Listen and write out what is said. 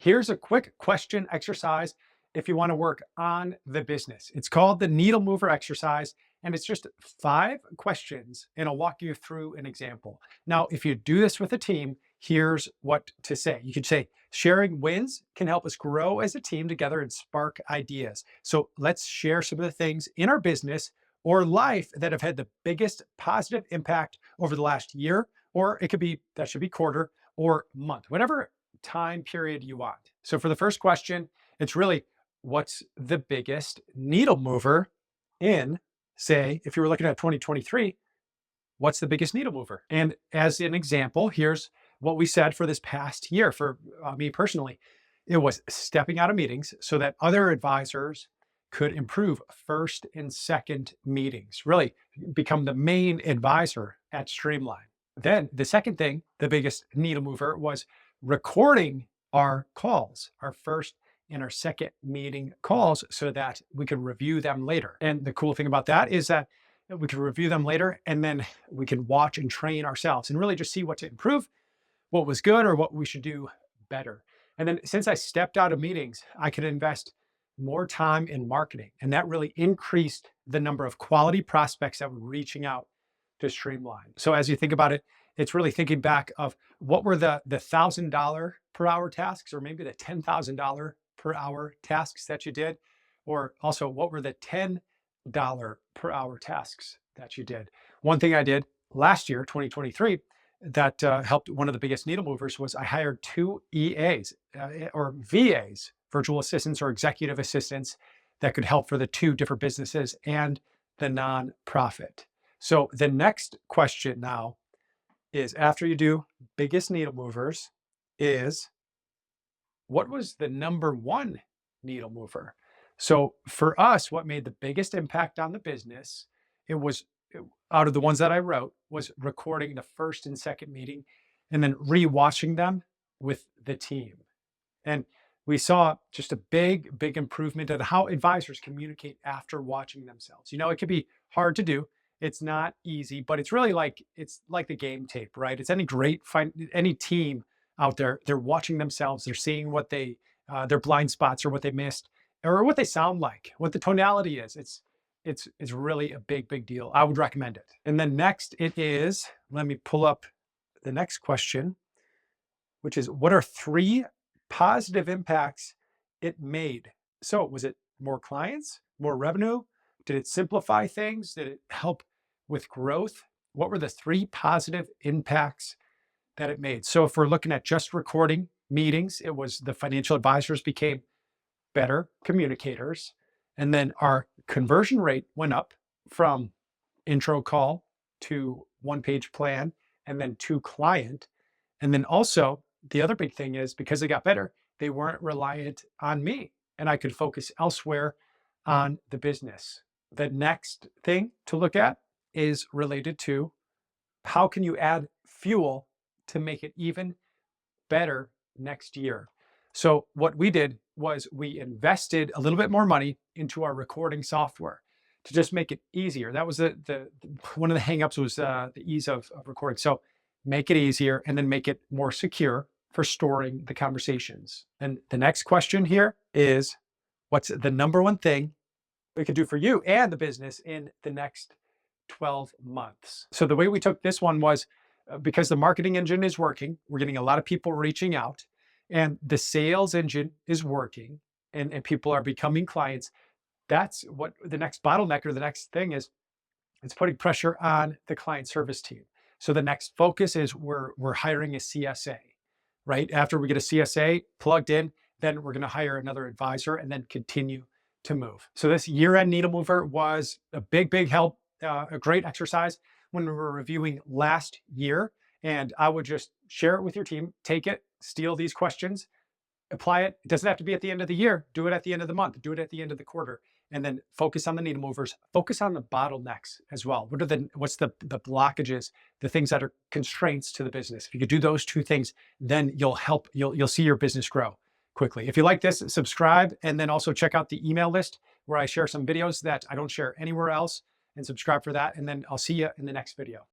Here's a quick question exercise if you want to work on the business. It's called the needle mover exercise, and it's just 5 questions, and I'll walk you through an example. Now, if you do this with a team, here's what to say. You could say, sharing wins can help us grow as a team together and spark ideas. So let's share some of the things in our business or life that have had the biggest positive impact over the last year, or it could be, that should be quarter or month, whatever time period you want. So for the first question, it's really what's the biggest needle mover in, say, if you were looking at 2023, what's the biggest needle mover? And as an example, here's what we said for this past year for me personally. It was stepping out of meetings so that other advisors could improve first and second meetings, really become the main advisor at Streamline. Then the second thing, the biggest needle mover, was recording our calls, our first and our second meeting calls, so that we could review them later. And the cool thing about that is that we can review them later and then we can watch and train ourselves and really just see what to improve, what was good, or what we should do better. And then since I stepped out of meetings, I could invest more time in marketing. And that really increased the number of quality prospects that were reaching out to Streamline. So as you think about it, it's really thinking back of what were the $1,000 per hour tasks, or maybe the $10,000 per hour tasks that you did, or also what were the $10 per hour tasks that you did. One thing I did last year, 2023, that helped, one of the biggest needle movers, was I hired 2 EAs or VAs, virtual assistants or executive assistants, that could help for the 2 different businesses and the nonprofit. So the next question now is, after you do biggest needle movers, is what was the number 1 needle mover? So for us, what made the biggest impact on the business, out of the ones that I wrote, was recording the first and second meeting and then rewatching them with the team. And we saw just a big, big improvement in how advisors communicate after watching themselves. It could be hard to do. It's not easy, but it's really it's like the game tape, right? It's any team out there, they're watching themselves, they're seeing what their blind spots, or what they missed, or what they sound like, what the tonality is. It's really a big, big deal. I would recommend it. And then next it is, let me pull up the next question, which is, what are 3 positive impacts it made? So was it more clients, more revenue? Did it simplify things? Did it help with growth? What were the 3 positive impacts that it made? So if we're looking at just recording meetings, it was the financial advisors became better communicators. And then our conversion rate went up from intro call to 1-page plan and then to client. And then also the other big thing is, because they got better, they weren't reliant on me and I could focus elsewhere on the business. The next thing to look at is related to how can you add fuel to make it even better next year. So what we did was we invested a little bit more money into our recording software to just make it easier. That was the one of the hangups, was the ease of recording. So make it easier and then make it more secure for storing the conversations. And the next question here is, what's the number 1 thing we could do for you and the business in the next 12 months? So the way we took this one was, because the marketing engine is working, we're getting a lot of people reaching out, and the sales engine is working, and people are becoming clients. That's what the next bottleneck, or the next thing is, it's putting pressure on the client service team. So the next focus is we're hiring a CSA, right? After we get a CSA plugged in, then we're going to hire another advisor and then continue to move. So this year-end needle mover was a big, big help, a great exercise when we were reviewing last year. And I would just share it with your team, take it, steal these questions, apply it. It doesn't have to be at the end of the year. Do it at the end of the month, do it at the end of the quarter, and then focus on the needle movers, focus on the bottlenecks as well. What's the blockages, the things that are constraints to the business? If you could do those 2 things, then you'll see your business grow quickly. If you like this, subscribe, and then also check out the email list where I share some videos that I don't share anywhere else, and subscribe for that. And then I'll see you in the next video.